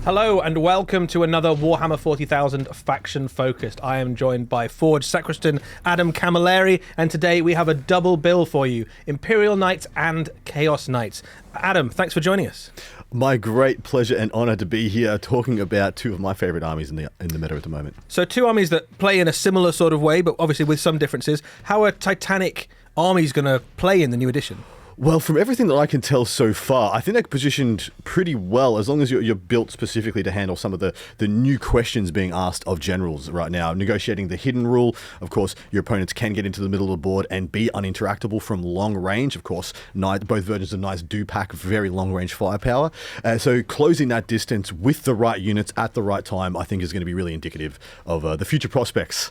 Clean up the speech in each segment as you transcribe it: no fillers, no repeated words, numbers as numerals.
Hello and welcome to another Warhammer 40,000 Faction Focused. I am joined by Forge Sacristan Adam Camilleri, and today we have a double bill for you, Imperial Knights and Chaos Knights. Adam, thanks for joining us. My great pleasure and honor to be here talking about two of my favorite armies in the meta at the moment. So two armies that play in a similar sort of way, but obviously with some differences. How are Titanic armies going to play in the new edition? Well, from everything that I can tell so far, I think they're positioned pretty well, as long as you're built specifically to handle some of the new questions being asked of generals right now. Negotiating the hidden rule, of course, your opponents can get into the middle of the board and be uninteractable from long range. Of course, both versions of Knights do pack very long range firepower. So closing that distance with the right units at the right time, I think is going to be really indicative of the future prospects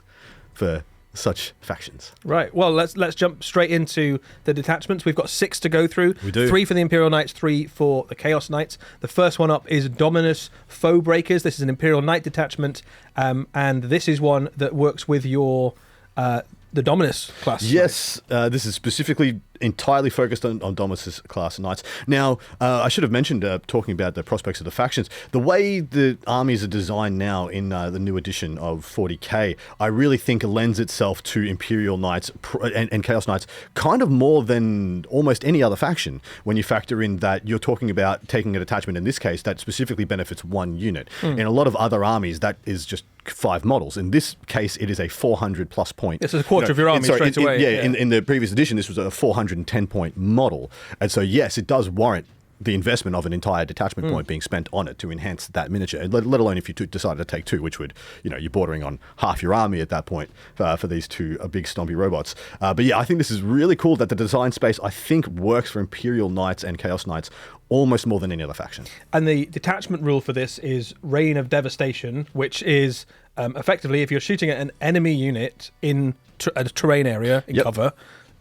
for such factions. Right. Well, let's jump straight into the detachments. We've got 6 to go through. We do. 3 for the Imperial Knights, 3 for the Chaos Knights. The first one up is Dominus Foe Breakers. This is an Imperial Knight detachment, and this is one that works with your the Dominus class. Yes, this is specifically entirely focused on Dominus class Knights. Now, I should have mentioned, talking about the prospects of the factions, the way the armies are designed now in the new edition of 40k, I really think lends itself to Imperial Knights and Chaos Knights kind of more than almost any other faction, when you factor in that you're talking about taking a detachment, in this case, that specifically benefits one unit. In a lot of other armies, that is just 5 models. In this case, it is a 400 plus point. This is a quarter of your army straight away. In the previous edition, this was a 410 point model. And so, yes, it does warrant the investment of an entire detachment point being spent on it to enhance that miniature, let alone if you decided to take 2, which would, you're bordering on half your army at that point for these 2 big stompy robots. But yeah, I think this is really cool that the design space, I think, works for Imperial Knights and Chaos Knights almost more than any other faction. And the detachment rule for this is Reign of Devastation, which is effectively if you're shooting at an enemy unit in a terrain area in cover,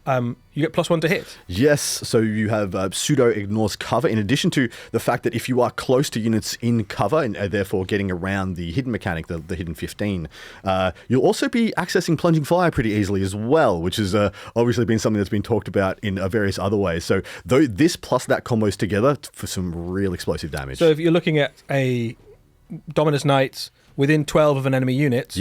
you get +1 to hit. Yes, so you have pseudo ignores cover, in addition to the fact that if you are close to units in cover and therefore getting around the hidden mechanic, the hidden 15, you'll also be accessing plunging fire pretty easily as well, which has obviously been something that's been talked about in various other ways. So though this plus that combos together for some real explosive damage. So if you're looking at a Dominus Knights within 12 of an enemy unit,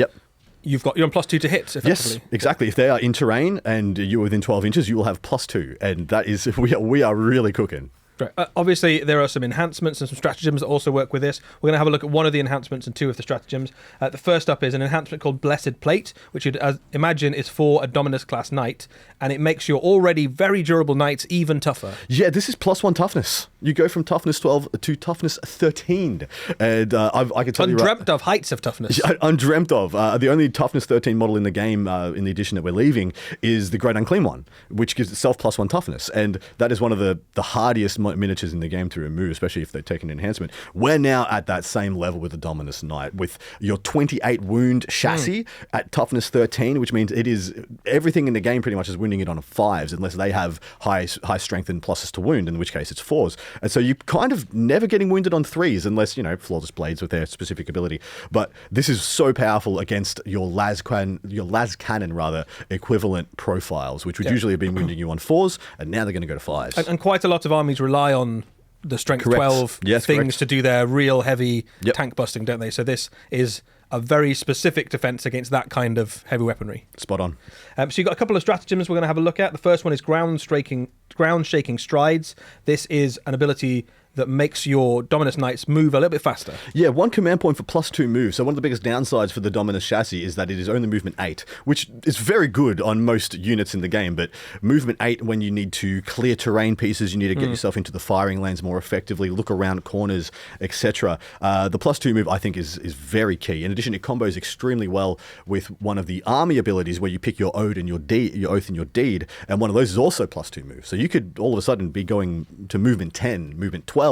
you're on +2 to hit, effectively. Yes, exactly. If they are in terrain and you're within 12 inches, you will have +2. And that is, we are really cooking. Right. Obviously, there are some enhancements and some stratagems that also work with this. We're going to have a look at one of the enhancements and 2 of the stratagems. The first up is an enhancement called Blessed Plate, which you'd imagine is for a Dominus class knight, and it makes your already very durable knights even tougher. Yeah, this is +1 toughness. You go from toughness 12 to toughness 13. And I can tell you... Undreamt of heights of toughness. Undreamt of. The only toughness 13 model in the game, in the edition that we're leaving, is the Great Unclean One, which gives itself +1 toughness. And that is one of the hardiest miniatures in the game to remove, especially if they take an enhancement. We're now at that same level with the Dominus Knight, with your 28 wound chassis at toughness 13, which means it is everything in the game pretty much is wounding it on a 5s, unless they have high strength and pluses to wound, in which case it's 4s. And so you're kind of never getting wounded on 3s, unless, Flawless Blades with their specific ability. But this is so powerful against your las cannon equivalent profiles, which would usually have been wounding you on 4s, and now they're going to go to 5s. And quite a lot of armies rely on the strength 12 things to do their real heavy tank busting, don't they? So this is a very specific defense against that kind of heavy weaponry. Spot on. So you've got a couple of stratagems we're going to have a look at. The first one is ground shaking strides. This is an ability that makes your Dominus Knights move a little bit faster. Yeah, 1 command point for +2 moves. So one of the biggest downsides for the Dominus chassis is that it is only movement 8, which is very good on most units in the game, but movement 8 when you need to clear terrain pieces, you need to get yourself into the firing lanes more effectively, look around corners, etc. The +2 move, I think, is very key. In addition, it combos extremely well with one of the army abilities where you pick your oath and your deed, and one of those is also +2 moves. So you could all of a sudden be going to movement 10, movement 12,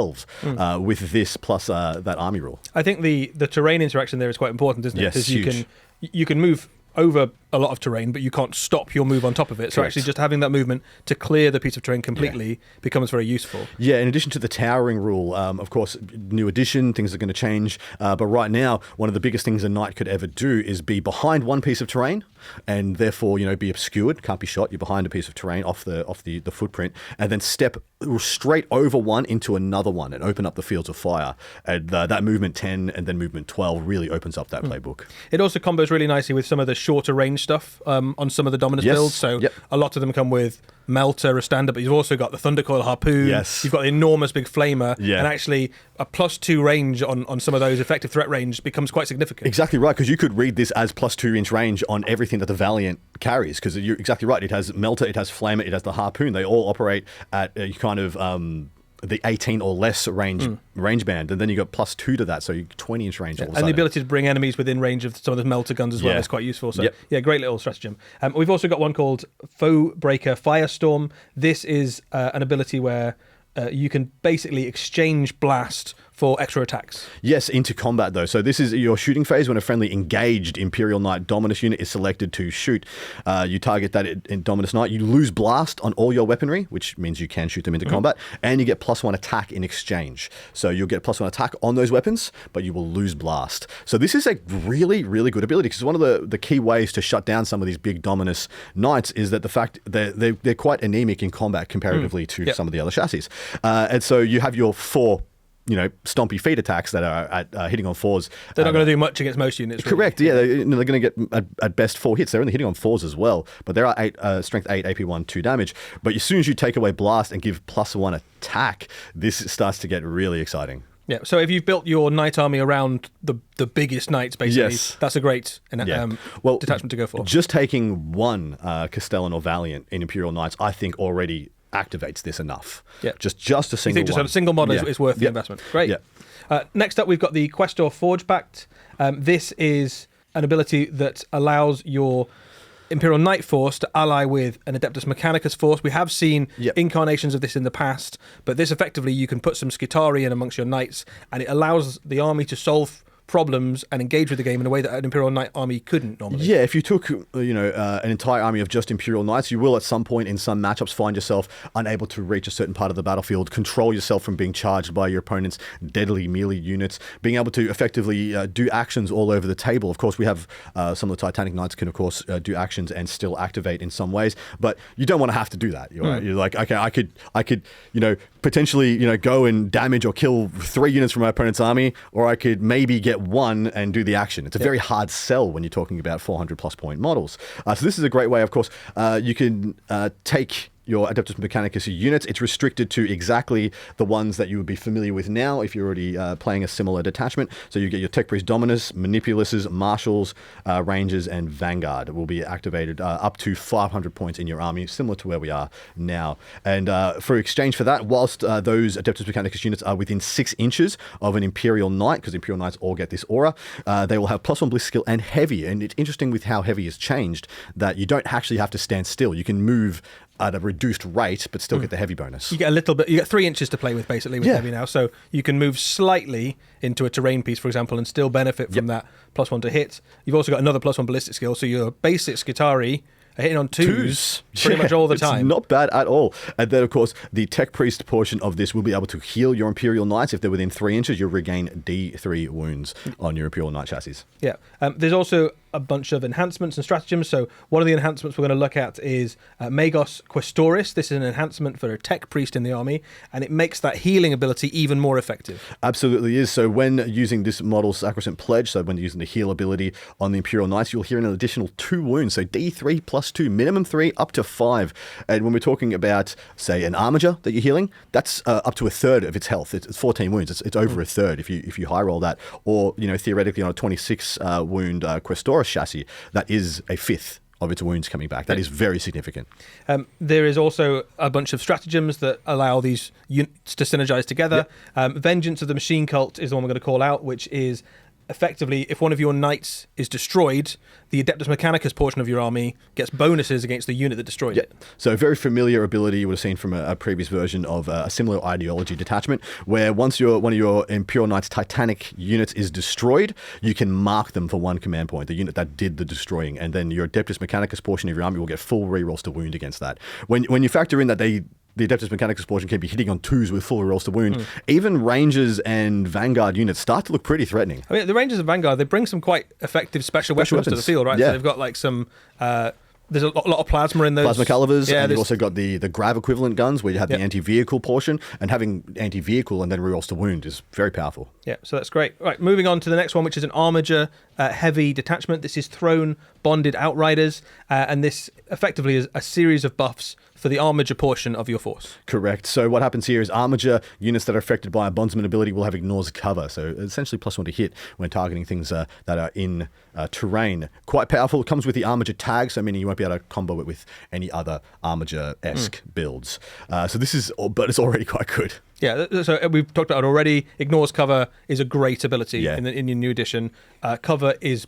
with this plus that army rule. I think the terrain interaction there is quite important, isn't it? Yes, Because you can move over a lot of terrain, but you can't stop your move on top of it. So Correct. actually just having that movement to clear the piece of terrain completely becomes very useful. Yeah, in addition to the towering rule, of course, new edition, things are going to change. But right now, one of the biggest things a knight could ever do is be behind one piece of terrain and therefore, be obscured, can't be shot. You're behind a piece of terrain off the footprint, and then step straight over one into another one and open up the fields of fire. And that movement 10 and then movement 12 really opens up that playbook. It also combos really nicely with some of the shorter range stuff on some of the Dominus builds. So a lot of them come with Melter, a standard, but you've also got the Thundercoil Harpoon. Yes. You've got the enormous big Flamer. Yeah. And actually a +2 range on some of those effective threat range becomes quite significant. Exactly right, because you could read this as +2 inch range on everything that the Valiant carries, because you're exactly right. It has Melter, it has Flamer, it has the Harpoon. They all operate at a kind of the 18 or less range band, and then you got +2 to that, so you 20-inch range all of a sudden. And the ability to bring enemies within range of some of the Melter guns as well is quite useful. So yeah, great little stratagem. We've also got one called Foe Breaker Firestorm. This is an ability where you can basically exchange blast for extra attacks. Yes, into combat though. So this is your shooting phase when a friendly engaged Imperial Knight Dominus unit is selected to shoot. You target that in Dominus Knight. You lose blast on all your weaponry, which means you can shoot them into combat, and you get +1 attack in exchange. So you'll get +1 attack on those weapons, but you will lose blast. So this is a really, really good ability, because one of the key ways to shut down some of these big Dominus Knights is that the fact they're quite anemic in combat comparatively to some of the other chassis. And so you have your 4 stompy feet attacks that are at hitting on 4s. They're not going to do much against most units. Really. Correct, yeah. They're going to get at best 4 hits. They're only hitting on 4s as well, but there are strength 8, AP 1, 2 damage. But as soon as you take away blast and give +1 attack, this starts to get really exciting. Yeah, so if you've built your knight army around the biggest knights, basically, that's a great detachment to go for. Just taking one Castellan or Valiant in Imperial Knights, I think already activates this enough. Yeah. Just a single you think one. A single model is worth the investment. Great. Yeah. Next up, we've got the Questor Forge Pact. This is an ability that allows your Imperial Knight force to ally with an Adeptus Mechanicus force. We have seen incarnations of this in the past, but this effectively, you can put some Skitarii in amongst your knights, and it allows the army to solve problems and engage with the game in a way that an Imperial Knight army couldn't normally. Yeah, if you took an entire army of just Imperial Knights, you will at some point in some matchups find yourself unable to reach a certain part of the battlefield, control yourself from being charged by your opponent's deadly melee units, being able to effectively do actions all over the table. Of course, we have some of the Titanic Knights can, of course, do actions and still activate in some ways, but you don't want to have to do that. You're like, okay, I could potentially go and damage or kill 3 units from my opponent's army, or I could maybe get 1 and do the action. It's a very hard sell when you're talking about 400+ point models. So this is a great way, of course. You can take your Adeptus Mechanicus units. It's restricted to exactly the ones that you would be familiar with now if you're already playing a similar detachment. So you get your Tech Priest Dominus, Manipuluses, Marshals, Rangers, and Vanguard will be activated up to 500 points in your army, similar to where we are now. And for exchange for that, whilst those Adeptus Mechanicus units are within 6 inches of an Imperial Knight, because Imperial Knights all get this aura, they will have +1 Bliss skill and heavy. And it's interesting with how heavy has changed that you don't actually have to stand still. You can move at a reduced rate, but still get the heavy bonus. You get a little bit. You get 3 inches to play with, basically, with heavy now. So you can move slightly into a terrain piece, for example, and still benefit from that +1 to hit. You've also got another +1 ballistic skill, so your basic Skitarii are hitting on 2s pretty much all the time. It's not bad at all. And then, of course, the Tech Priest portion of this will be able to heal your Imperial Knights. If they're within 3 inches, you'll regain D3 wounds on your Imperial Knight chassis. Yeah. There's also a bunch of enhancements and stratagems. So one of the enhancements we're going to look at is Magos Questoris. This is an enhancement for a Tech Priest in the army, and it makes that healing ability even more effective. Absolutely is. So when using this model's Sacrosanct Pledge, so when using the heal ability on the Imperial Knights, you'll hear an additional 2 wounds. So D3 +2, minimum 3, up to 5. And when we're talking about, say, an Armiger that you're healing, that's up to a third of its health. It's 14 wounds. It's over a third if you high roll that. Or, theoretically on a 26 wound Questoris chassis, that is a fifth of its wounds coming back. That is very significant. There is also a bunch of stratagems that allow these units to synergize together. Vengeance of the Machine Cult is the one we're going to call out, which is effectively, if one of your knights is destroyed, the Adeptus Mechanicus portion of your army gets bonuses against the unit that destroyed it. So a very familiar ability you would have seen from a previous version of a similar ideology detachment, where once one of your Imperial Knights Titanic units is destroyed, you can mark them for 1 command point, the unit that did the destroying, and then your Adeptus Mechanicus portion of your army will get full rerolls to wound against that. When you factor in that the Adeptus Mechanicus portion can be hitting on 2s with full rolls to wound. Even Rangers and Vanguard units start to look pretty threatening. I mean, the Rangers and Vanguard, they bring some quite effective special weapons to the field, right? Yeah. So they've got like some... there's a lot of plasma in those. Plasma calibers, yeah, and you've also got the grav equivalent guns where you have the anti-vehicle portion, and having anti-vehicle and then rerolls to wound is very powerful. Yeah, so that's great. Right, moving on to the next one, which is an Armiger heavy detachment. This is Throne Bonded Outriders, and this effectively is a series of buffs for the Armiger portion of your force. Correct. So what happens here is Armiger units that are affected by a bondsman ability will have ignores cover, so essentially +1 to hit when targeting things that are in terrain. Quite powerful. It comes with the Armiger tag, so meaning you won't be able to combo it with any other Armiger-esque builds. So this is, but it's already quite good. Yeah, so we've talked about it already. Ignores cover is a great ability in your new edition. Cover is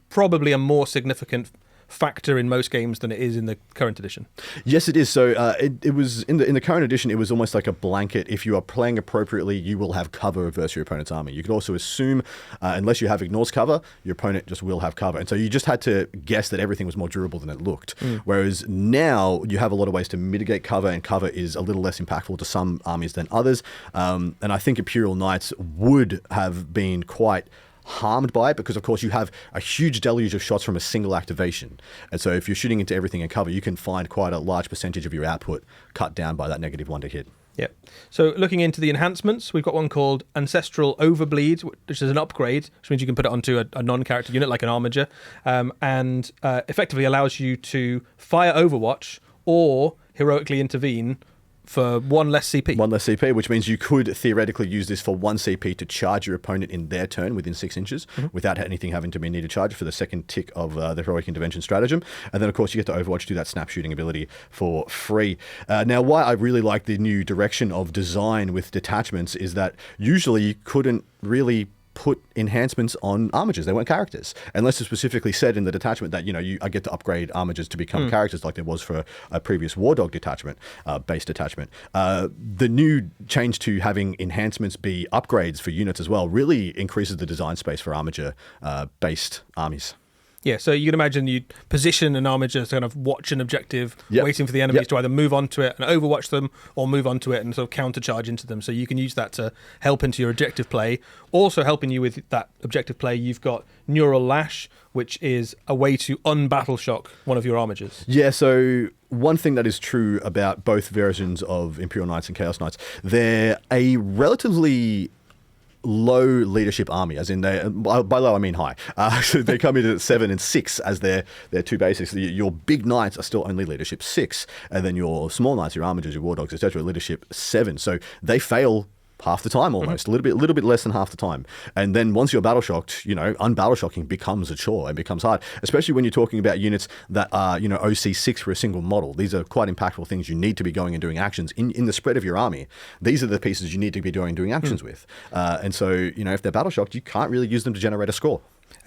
probably a more significant factor in most games than it is in the current edition. Yes, it is. So it was in the current edition. It was almost like a blanket. If you are playing appropriately, you will have cover versus your opponent's army. You could also assume, unless you have ignores cover, your opponent just will have cover, and so you just had to guess that everything was more durable than it looked. Whereas now you have a lot of ways to mitigate cover, and cover is a little less impactful to some armies than others. And I think Imperial Knights would have been quite harmed by it, because of course you have a huge deluge of shots from a single activation, and so if you're shooting into everything in cover, you can find quite a large percentage of your output cut down by that -1 to hit. Yeah. So looking into the enhancements, we've got one called Ancestral Overbleed, which is an upgrade, which means you can put it onto a non-character unit like an Armiger, and effectively allows you to fire Overwatch or heroically intervene for 1 less CP. 1 less CP, which means you could theoretically use this for 1 CP to charge your opponent in their turn within 6 inches without anything having to be needed charge for the second tick of the Heroic Intervention stratagem. And then, of course, you get to Overwatch, do that snap shooting ability for free. Now, why I really like the new direction of design with detachments is that usually you couldn't really put enhancements on Armigers. They weren't characters, unless it's specifically said in the detachment that, I get to upgrade Armigers to become characters, like there was for a previous War Dog detachment, base detachment. The new change to having enhancements be upgrades for units as well really increases the design space for Armiger based armies. Yeah, so you can imagine you position an Armiger to kind of watch an objective, waiting for the enemies to either move onto it and overwatch them, or move onto it and sort of countercharge into them. So you can use that to help into your objective play. Also helping you with that objective play, you've got Neural Lash, which is a way to unbattle shock one of your Armigers. Yeah, so one thing that is true about both versions of Imperial Knights and Chaos Knights, they're a relatively low leadership army, as in by low I mean high. So they come in at 7 and 6 as their two basics. Your big knights are still only leadership 6, and then your small knights, your Armigers, your War Dogs, etc., leadership 7. So they fail half the time almost, a little bit less than half the time. And then once you're battle shocked, unbattle shocking becomes a chore and becomes hard, especially when you're talking about units that are, OC6 for a single model. These are quite impactful things you need to be going and doing actions in the spread of your army. These are the pieces you need to be doing actions with. And so, if they're battle shocked, you can't really use them to generate a score.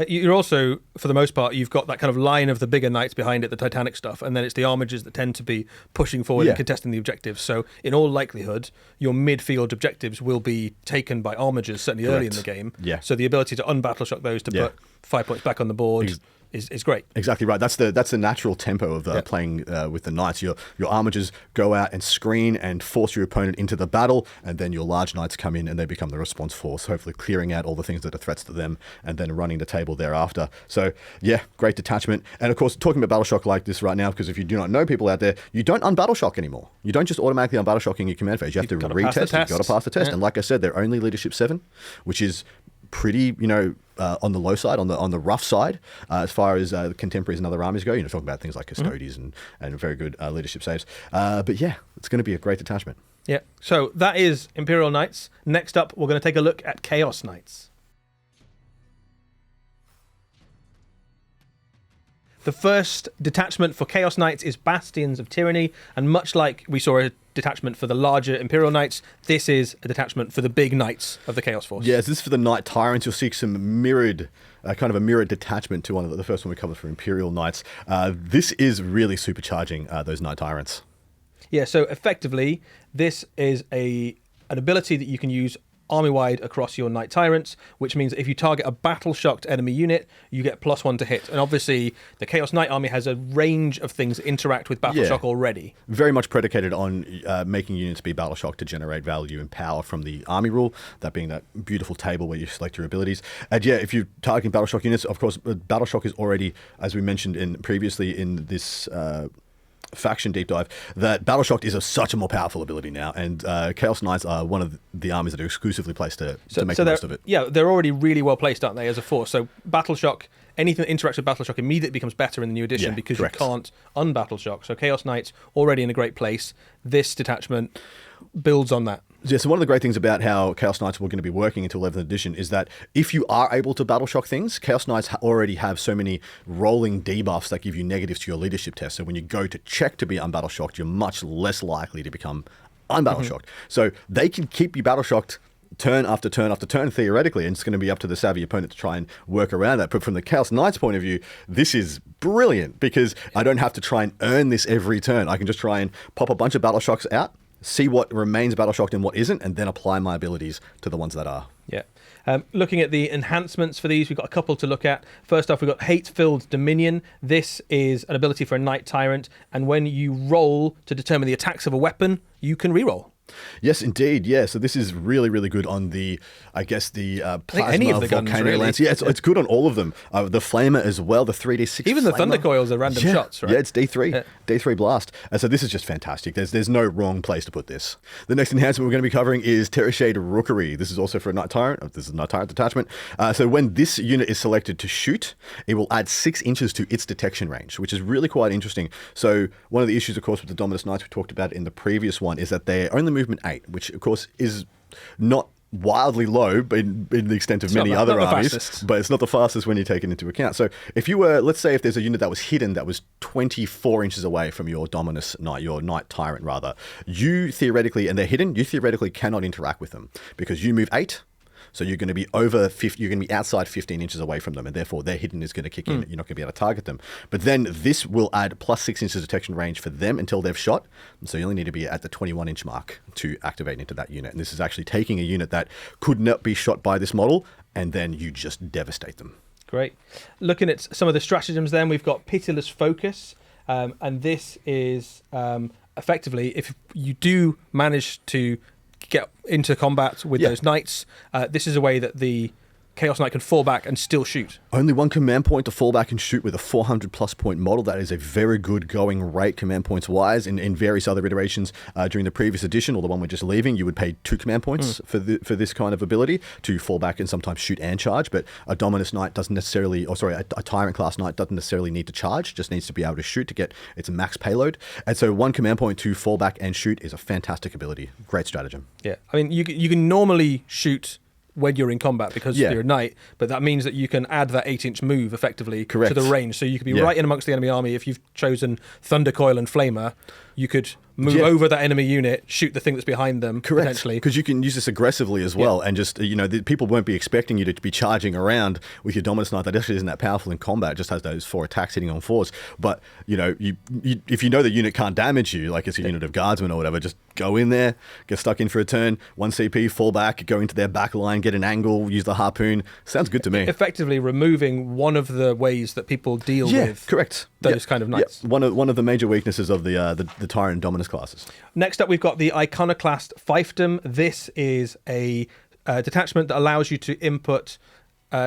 You're also, for the most part, you've got that kind of line of the bigger knights behind it, the Titanic stuff, and then it's the Armigers that tend to be pushing forward and contesting the objectives. So, in all likelihood, your midfield objectives will be taken by Armigers, certainly early in the game. Yeah. So the ability to unbattle shock those to put 5 points back on the board is great. Exactly right. That's the natural tempo of playing with the knights. Your Armigers go out and screen and force your opponent into the battle, and then your large knights come in and they become the response force, hopefully clearing out all the things that are threats to them and then running the table thereafter. So yeah, great detachment. And of course, talking about battle shock like this right now, because if you do not know, people out there, you don't unbattle shock anymore. You don't just automatically unbattle shock in your command phase. You have to retest. You've got to pass the test. And like I said, they're only leadership 7, which is pretty, on the low side, on the rough side, as far as contemporaries and other armies go. Talking about things like Custodies and very good leadership saves. But yeah, it's going to be a great detachment. Yeah. So that is Imperial Knights. Next up, we're going to take a look at Chaos Knights. The first detachment for Chaos Knights is Bastions of Tyranny, and much like we saw a detachment for the larger Imperial Knights. This is a detachment for the big Knights of the Chaos Force. Yes, this is for the Knight Tyrants. You'll see some mirrored, kind of a mirrored detachment to one of the first one we covered for Imperial Knights. This is really supercharging those Knight Tyrants. Yeah, so effectively, this is an ability that you can use army-wide across your Knight Tyrants, which means that if you target a battle-shocked enemy unit, you get +1 to hit. And obviously, the Chaos Knight army has a range of things that interact with battle shock already. Very much predicated on making units be battle shocked to generate value and power from the army rule, that being that beautiful table where you select your abilities. And yeah, if you're targeting battle shock units, of course, battle shock is already, as we mentioned previously in this faction deep dive, that battle shock is such a more powerful ability now, and Chaos Knights are one of the armies that are exclusively placed to make the most of it. Yeah, they're already really well placed, aren't they, as a force? So battle shock, anything that interacts with battle shock immediately becomes better in the new edition because you can't unbattle shock. So Chaos Knights already in a great place. This detachment builds on that. Yeah, so one of the great things about how Chaos Knights were going to be working until 11th edition is that if you are able to battle shock things, Chaos Knights already have so many rolling debuffs that give you negatives to your leadership test. So when you go to check to be unbattle shocked, you're much less likely to become unbattle shocked. So they can keep you battle shocked turn after turn after turn, theoretically, and it's going to be up to the savvy opponent to try and work around that. But from the Chaos Knights point of view, this is brilliant because I don't have to try and earn this every turn. I can just try and pop a bunch of battle shocks out, see what remains battle shocked and what isn't, and then apply my abilities to the ones that are. Yeah. Looking at the enhancements for these, we've got a couple to look at. First off, we've got Hate-Filled Dominion. This is an ability for a Knight Tyrant, and when you roll to determine the attacks of a weapon, you can reroll. Yes, indeed. Yeah, so this is really, really good on the, I guess, the plasma any of the guns, volcano really. lance. Yeah, it's good on all of them. The flamer as well, the 3d6 Even the flamer. thunder coils are random shots, right? Yeah, it's D3, D3 blast. And so this is just fantastic. There's no wrong place to put this. The next enhancement we're going to be covering is Terrashade Rookery. This is also for a Knight Tyrant. This is a Knight Tyrant detachment. So when this unit is selected to shoot, it will add 6 inches to its detection range, which is really quite interesting. So one of the issues, of course, with the Dominus Knights we talked about in the previous one is that they're only movement 8, which of course is not wildly low in the extent of many other armies, but it's not the fastest when you take it into account. So if you were, let's say if there's a unit that was hidden that was 24 inches away from your Dominus Knight, your Knight Tyrant rather, you theoretically, and they're hidden, you theoretically cannot interact with them because you move 8. So you're going to be you're going to be outside 15 inches away from them, and therefore their hidden is going to kick in. You're not going to be able to target them. But then this will add plus 6 inches detection range for them until they've shot. So you only need to be at the 21-inch mark to activate into that unit. And this is actually taking a unit that could not be shot by this model, and then you just devastate them. Great. Looking at some of the stratagems then, we've got Pitiless Focus. And this is effectively, if you do manage to get into combat with those knights, this is a way that the Chaos Knight can fall back and still shoot. Only one command point to fall back and shoot with a 400+ point model. That is a very good going rate command points wise. In various other iterations during the previous edition, or the one we're just leaving, you would pay 2 command points for this kind of ability to fall back and sometimes shoot and charge. But a Dominus Knight doesn't necessarily, a Tyrant class Knight doesn't necessarily need to charge, just needs to be able to shoot to get its max payload. And so 1 command point to fall back and shoot is a fantastic ability. Great stratagem. Yeah, I mean, you can normally shoot when you're in combat because you're a knight, but that means that you can add that 8-inch move effectively to the range. So you could be right in amongst the enemy army. If you've chosen Thunder Coil and Flamer, you could move over that enemy unit, shoot the thing that's behind them, potentially. Because you can use this aggressively as well, and just, people won't be expecting you to be charging around with your Dominus Knight that actually isn't that powerful in combat, it just has those 4 attacks hitting on 4s. But, if you know the unit can't damage you, like it's a unit of guardsmen or whatever, just go in there, get stuck in for a turn, 1 CP, fall back, go into their back line, get an angle, use the harpoon. Sounds good to me. Effectively removing one of the ways that people deal with those kind of knights. One of the major weaknesses of the Tyrant and Dominus classes. Next up, we've got the Iconoclast Fiefdom. This is a detachment that allows you to input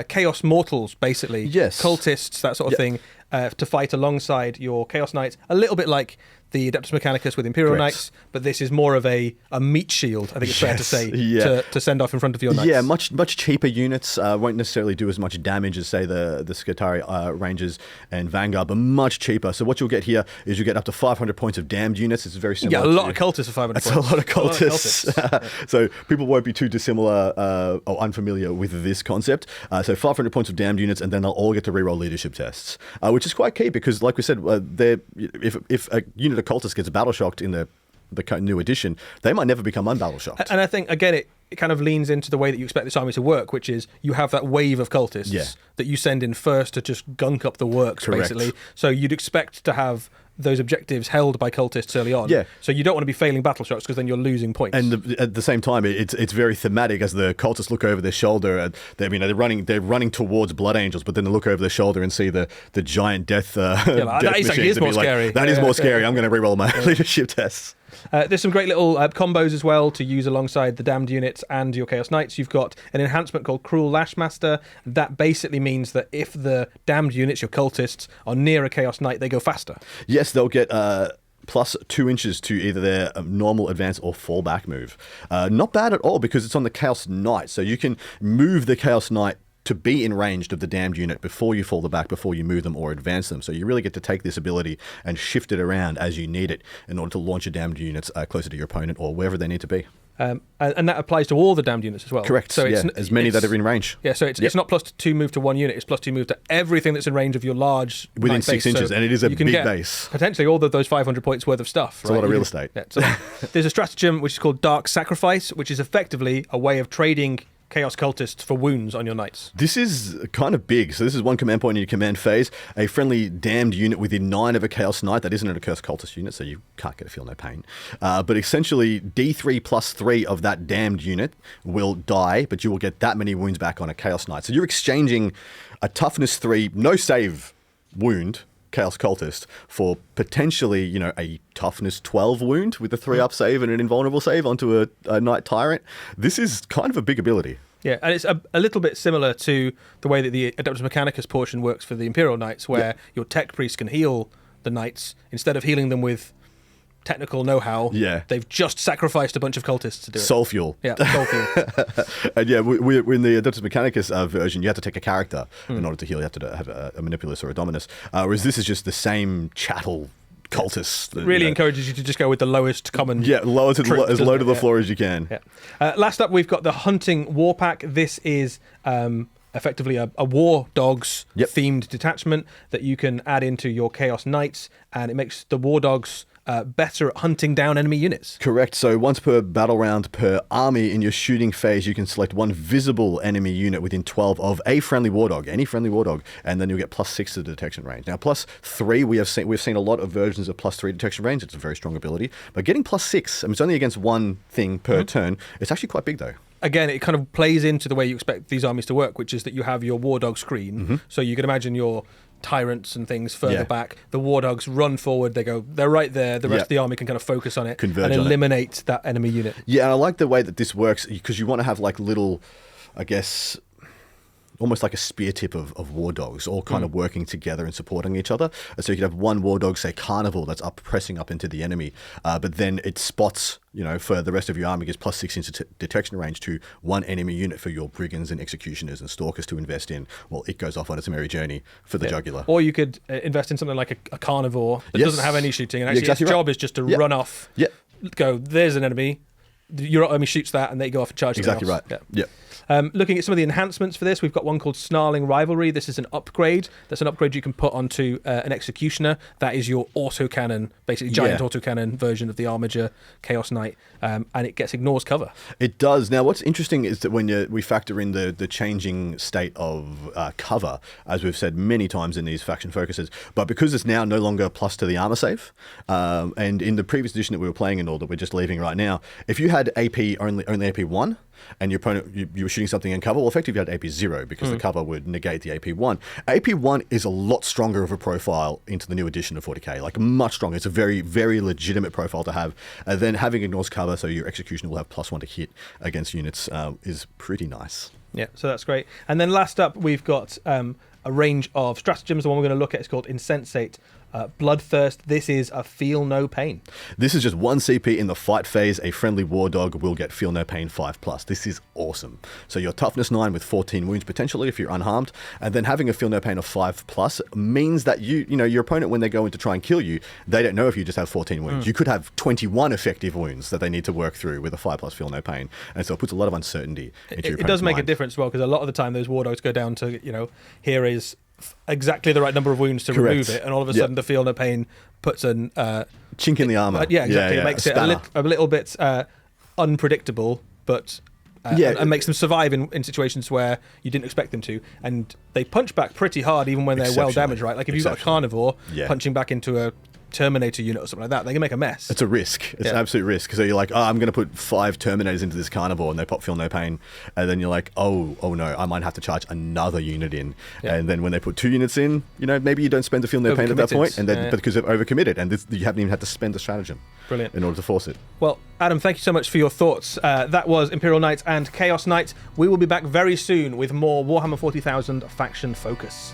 Chaos Mortals, basically. Cultists, that sort of thing, to fight alongside your Chaos Knights. A little bit like the Adeptus Mechanicus with Imperial Knights, but this is more of a meat shield, I think it's fair to say, to send off in front of your knights. Yeah, much cheaper units, won't necessarily do as much damage as, say, the Skitarii Rangers and Vanguard, but much cheaper. So what you'll get here is you get up to 500 points of damned units. It's very similar. Yeah, a lot of cultists for 500 points. That's a lot of cultists. So people won't be too dissimilar or unfamiliar with this concept. So 500 points of damned units, and then they'll all get to reroll leadership tests, which is quite key because, like we said, if a unit of cultists gets battle shocked in the new edition, they might never become unbattle shocked. And I think, again, it kind of leans into the way that you expect this army to work, which is you have that wave of cultists that you send in first to just gunk up the works, basically. So you'd expect to have those objectives held by cultists early on. Yeah. So you don't want to be failing battle shocks because then you're losing points. And at the same time, it's very thematic as the cultists look over their shoulder. And they're running towards Blood Angels, but then they look over their shoulder and see the giant death. That is more scary. That is more scary. I'm going to reroll my leadership tests. There's some great little combos as well to use alongside the Damned units and your Chaos Knights. You've got an enhancement called Cruel Lashmaster. That basically means that if the Damned units, your cultists, are near a Chaos Knight, they go faster. Yes, they'll get plus 2 inches to either their normal advance or fallback move. Not bad at all because it's on the Chaos Knight, so you can move the Chaos Knight to be in range of the damned unit before you fall the back, before you move them or advance them. So you really get to take this ability and shift it around as you need it in order to launch your damned units closer to your opponent or wherever they need to be. And that applies to all the damned units as well. Correct. So it's as many that are in range. Yeah, so it's not plus 2 move to one unit, it's plus 2 move to everything that's in range of your large within 6 inches, and it is a big base. Potentially all of those 500 points worth of stuff. It's a lot of real estate. Yeah, so there's a stratagem which is called Dark Sacrifice, which is effectively a way of trading Chaos Cultists for wounds on your knights. This is kind of big. So this is 1 command point in your command phase. A friendly damned unit within 9 of a Chaos Knight. That isn't an Accursed Cultist unit, so you can't get a Feel No Pain. But essentially, D3 plus 3 of that damned unit will die, but you will get that many wounds back on a Chaos Knight. So you're exchanging a toughness 3, no save wound Chaos Cultist for potentially, a toughness 12 wound with a 3-up save and an invulnerable save onto a Knight Tyrant. This is kind of a big ability. Yeah, and it's a little bit similar to the way that the Adeptus Mechanicus portion works for the Imperial Knights, where your Tech Priest can heal the Knights instead of healing them with technical know-how. Yeah. They've just sacrificed a bunch of cultists to do it. Soul fuel. Yeah, soul fuel. And we in the Adeptus Mechanicus version, you have to take a character in order to heal. You have to have a Manipulus or a Dominus. Whereas this is just the same chattel cultists. It really encourages you to just go with the lowest common. Yeah, lower to as low to the floor as you can. Yeah. Last up, we've got the Hunting War Pack. This is effectively a War Dogs themed detachment that you can add into your Chaos Knights, and it makes the War Dogs better at hunting down enemy units. Correct. So once per battle round per army in your shooting phase, you can select 1 visible enemy unit within 12 of a friendly war dog, any friendly war dog, and then you'll get plus 6 to the detection range. Now plus 3, we've seen a lot of versions of plus 3 detection range. It's a very strong ability, but getting plus 6, it's only against 1 thing per turn. It's actually quite big though. Again, it kind of plays into the way you expect these armies to work, which is that you have your war dog screen. So you can imagine your tyrants and things further back. The war dogs run forward. They're right there. The rest of the army can kind of focus on it and eliminate that enemy unit. Yeah, and I like the way that this works because you want to have like little, I guess, almost like a spear tip of war dogs all kind of working together and supporting each other. So you could have 1 war dog, say Carnival, that's pressing up into the enemy, but then it spots, for the rest of your army, gives plus 6 into detection range to 1 enemy unit for your Brigands and Executioners and Stalkers to invest in. Well, it goes off on its merry journey for the jugular. Or you could invest in something like a Carnivore that doesn't have any shooting, and actually its job is just to run off, go, there's an enemy, your army shoots that, and they go off and charge. Exactly right. Yeah. Looking at some of the enhancements for this, we've got one called Snarling Rivalry. This is an upgrade. That's an upgrade you can put onto an Executioner. That is your autocannon, basically giant autocannon version of the Armiger Chaos Knight, and it gets ignores cover. It does. Now, what's interesting is that when we factor in the changing state of cover, as we've said many times in these faction focuses, but because it's now no longer plus to the armor save, and in the previous edition that we were playing and all that we're just leaving right now, if you had AP only AP 1, and your opponent, you were shooting something in cover, well, effectively you had AP 0 because the cover would negate the AP 1. AP 1 is a lot stronger of a profile into the new edition of 40k, like much stronger. It's a very, very legitimate profile to have. Then having ignores cover, so your Executioner will have plus 1 to hit against units, is pretty nice. Yeah, so that's great. And then last up, we've got a range of stratagems. The one we're going to look at is called Insensate Bloodthirst. This is a Feel No Pain. This is just 1 CP in the fight phase. A friendly war dog will get Feel No Pain 5+. This is awesome. So your toughness 9 with 14 wounds potentially if you're unharmed, and then having a Feel No Pain of 5+ means that your opponent, when they go in to try and kill you, they don't know if you just have 14 wounds. You could have 21 effective wounds that they need to work through with a 5+ Feel No Pain, and so it puts a lot of uncertainty into your opponent's It does make mind. a difference as well, because a lot of the time those war dogs go down to here is exactly the right number of wounds to remove it, and all of a sudden the Feel No Pain puts an chink in the armor. Yeah, exactly. It makes it a little bit unpredictable, but and makes them survive in situations where you didn't expect them to. And they punch back pretty hard, even when they're well damaged, right? Like if you've got a carnivore punching back into a Terminator unit or something like that, they can make a mess. It's a risk. It's an absolute risk. So you're like, I'm going to put 5 Terminators into this carnivore, and they feel no pain. And then you're like, oh no, I might have to charge another unit in. And then when they put 2 units in, maybe you don't spend to feel no pain at that point, and then because they've overcommitted, and you haven't even had to spend a stratagem. Brilliant. In order to force it. Well, Adam, thank you so much for your thoughts. That was Imperial Knights and Chaos Knights. We will be back very soon with more Warhammer 40,000 faction focus.